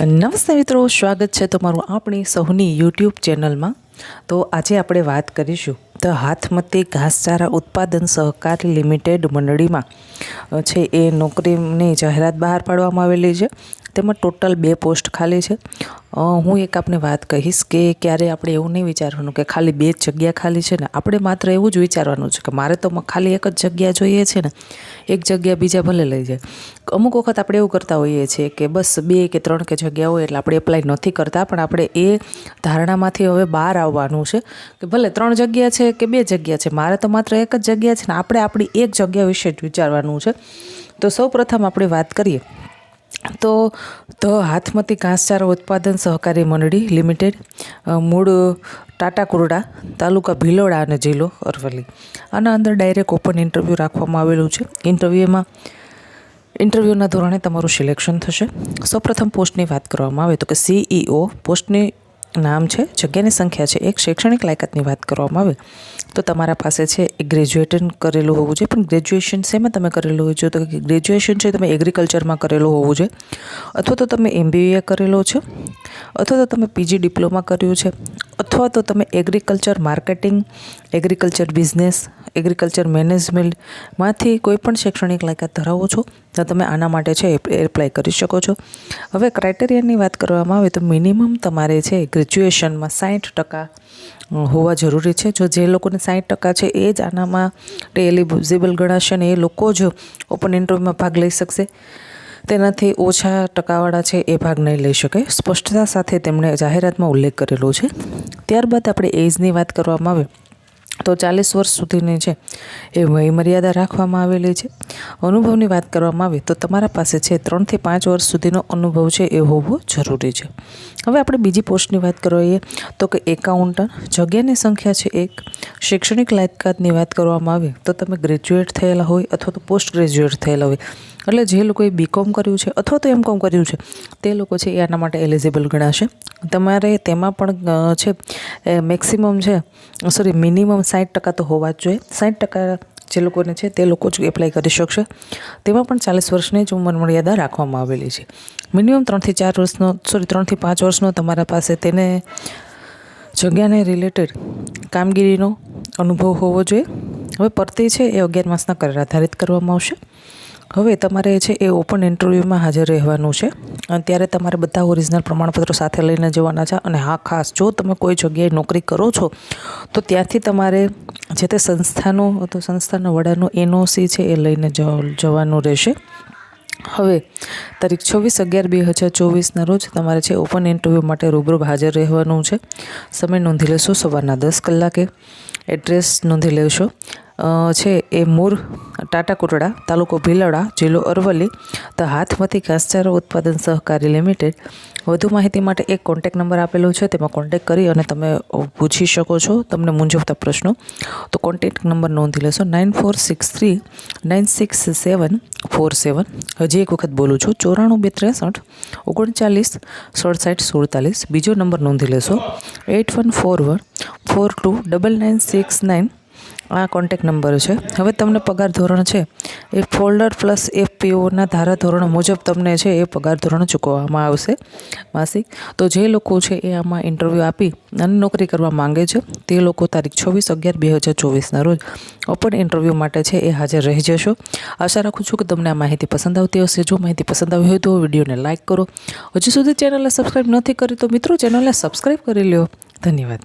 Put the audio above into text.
નમસ્તે મિત્રો, સ્વાગત છે તમારું આપણી સૌની યુટ્યુબ ચેનલમાં। તો આજે આપણે વાત કરીશું તો હાથમતી ઘાસચારા ઉત્પાદન સહકારી લિમિટેડ મંડળીમાં છે એ નોકરીની જાહેરાત બહાર પાડવામાં આવેલી છે। તેમાં ટોટલ 2 પોસ્ટ ખાલી છે। હું એક આપને વાત કહીશ કે ક્યારે આપણે એવું નહીં વિચારવાનું કે ખાલી 2 જગ્યા ખાલી છે ને, આપણે માત્ર એવું જ વિચારવાનું છે કે મારે તો ખાલી એક જ જગ્યા જોઈએ છે ને, એક જગ્યા બીજા ભલે લઈ જાય। અમુક વખત આપણે એવું કરતા હોઈએ છીએ કે બસ 2 કે 3 કે જગ્યા હોય એટલે આપણે એપ્લાય નથી કરતા, પણ આપણે એ ધારણામાંથી હવે બહાર આવવાનું છે કે ભલે 3 જગ્યા છે કે 2 જગ્યા છે, મારે તો માત્ર એક જ જગ્યા છે ને, આપણે આપણી એક જગ્યા વિશે જ વિચારવાનું છે। તો સૌપ્રથમ આપણે વાત કરીએ તો હાથમતી ઘાસચારા ઉત્પાદન સહકારી મંડળી લિમિટેડ, મૂળ ટાટા કુરડા, તાલુકા ભિલોડા અને જિલ્લો અરવલ્લી। આના અંદર ડાયરેક્ટ ઓપન ઇન્ટરવ્યૂ રાખવામાં આવેલું છે। ઇન્ટરવ્યૂના ધોરણે તમારું સિલેક્શન થશે। સૌપ્રથમ પોસ્ટની વાત કરવામાં આવે તો કે CEO પોસ્ટની નામ છે, જગ્યાની સંખ્યા છે 1। શૈક્ષણિક લાયકાતની વાત કરવામાં આવે તો તમારા પાસે છે એ ગ્રેજ્યુએશન કરેલું હોવું જોઈએ, પણ ગ્રેજ્યુએશન શેમાં તમે કરેલું હોવું જોઈએ તો ગ્રેજ્યુએશન છે તમે એગ્રીકલ્ચરમાં કરેલું હોવું જોઈએ, અથવા તો તમે MBA કરેલો છે, અથવા તો તમે PG ડિપ્લોમા કર્યું છે, અથવા તો તમે agriculture marketing, agriculture business, agriculture મેનેજમેન્ટમાંથી કોઈ પણ શૈક્ષણિક લાયકાત ધરાવો છો તો તમે આના માટે છે એપ્લાય કરી શકો છો। હવે ક્રાઇટેરિયાની વાત કરવામાં આવે તો મિનિમમ તમારે છે ગ્રેજ્યુએશનમાં 60% હોવા જરૂરી છે। જો જે લોકોને 60% છે એ જ આનામાં એલિજિબલ ગણાશે ને એ લોકો જ ઓપન ઇન્ટરવ્યૂમાં ભાગ લઈ શકશે, તેનાથી ઓછા ટકાવાળા છે એ ભાગ નહીં લઈ શકે, સ્પષ્ટતા સાથે તેમણે જાહેરાતમાં ઉલ્લેખ કરેલો છે। ત્યારબાદ આપણે એજની વાત કરવામાં આવે તો 40 વર્ષ સુધીની છે એ વયમર્યાદા રાખવામાં આવેલી છે। અનુભવની વાત કરવામાં આવે તો તમારા પાસે છે 3 થી 5 વર્ષ સુધીનો અનુભવ છે એ હોવો જરૂરી છે। હવે આપણે બીજી પોસ્ટની વાત કરીએ તો કે એકાઉન્ટન્ટ, જગ્યાની સંખ્યા છે 1। શૈક્ષણિક લાયકાતની વાત કરવામાં આવે તો તમે ગ્રેજ્યુએટ થયેલા હોય અથવા તો પોસ્ટ ગ્રેજ્યુએટ થયેલા હોય, એટલે જે લોકોએ BCom કર્યું છે અથવા તો MCom કર્યું છે તે લોકો છે એ આના માટે એલિજિબલ ગણાશે। તમારે તેમાં પણ છે મેક્સિમમ છે મિનિમમ 60% તો હોવા જ જોઈએ। 60% જે લોકોને છે તે લોકો જ એપ્લાય કરી શકશે। તેમાં પણ 40 વર્ષની જ ઉંમર મર્યાદા રાખવામાં આવેલી છે। મિનિમમ 3 થી 5 વર્ષનો તમારા પાસે તેને જગ્યાને રિલેટેડ કામગીરીનો અનુભવ હોવો જોઈએ। હવે ભરતી છે એ 11 માસના કરાર આધારિત કરવામાં આવશે। હવે તમારે છે એ ઓપન ઇન્ટરવ્યૂમાં હાજર રહેવાનું છે અને ત્યારે તમારે બધા ઓરિજિનલ પ્રમાણપત્રો સાથે લઈને જવાના છે। અને હા, ખાસ જો તમે કોઈ જગ્યાએ નોકરી કરો છો તો ત્યાંથી તમારે જે તે સંસ્થાનું અથવા સંસ્થાના વડાનું NOC છે એ લઈને જવાનું રહેશે। હવે તારીખ 26/11/2024ના રોજ તમારે છે ઓપન ઇન્ટરવ્યૂ માટે રૂબરૂ હાજર રહેવાનું છે। સમય નોંધી લેશો સવારના 10 કલાકે। એડ્રેસ નોંધી લેશો છે એ મૂળ ટાટા કુરડા, તાલુકો ભિલોડા, જિલ્લો અરવલ્લી। તો હાથમતી ઘાસચારા ઉત્પાદન સહકારી લિમિટેડ। વધુ માહિતી માટે એક કોન્ટેક્ટ નંબર આપેલો છે, તેમાં કોન્ટેક્ટ કરી અને તમે પૂછી શકો છો તમને મૂંઝવતા પ્રશ્નો। તો કોન્ટેક્ટ નંબર નોંધી લેશો 9463 96747। હજી એક વખત બોલું છું 94 263 39 67 47। બીજો નંબર નોંધી લેશો 8141 429969। આ કોન્ટેક્ટ નંબર છે। હવે તમને પગાર ધોરણ છે એ ફોલ્ડર પ્લસ FPOના ધારા ધોરણ મુજબ તમને છે એ પગાર ધોરણ ચૂકવવામાં આવશે માસિક। તો જે લોકો છે એ આમાં ઇન્ટરવ્યૂ આપી અને નોકરી કરવા માંગે છે તે લોકો તારીખ 26/11/2024ના રોજ ઓપન ઇન્ટરવ્યૂ માટે છે એ હાજર રહી જશો। આશા રાખું છું કે તમને આ માહિતી પસંદ આવતી હશે। જો માહિતી પસંદ આવી હોય તો વિડીયોને લાઇક કરો। હજી સુધી ચેનલને સબસ્ક્રાઈબ નથી કરી તો મિત્રો ચેનલને સબસ્ક્રાઈબ કરી લ્યો। ધન્યવાદ।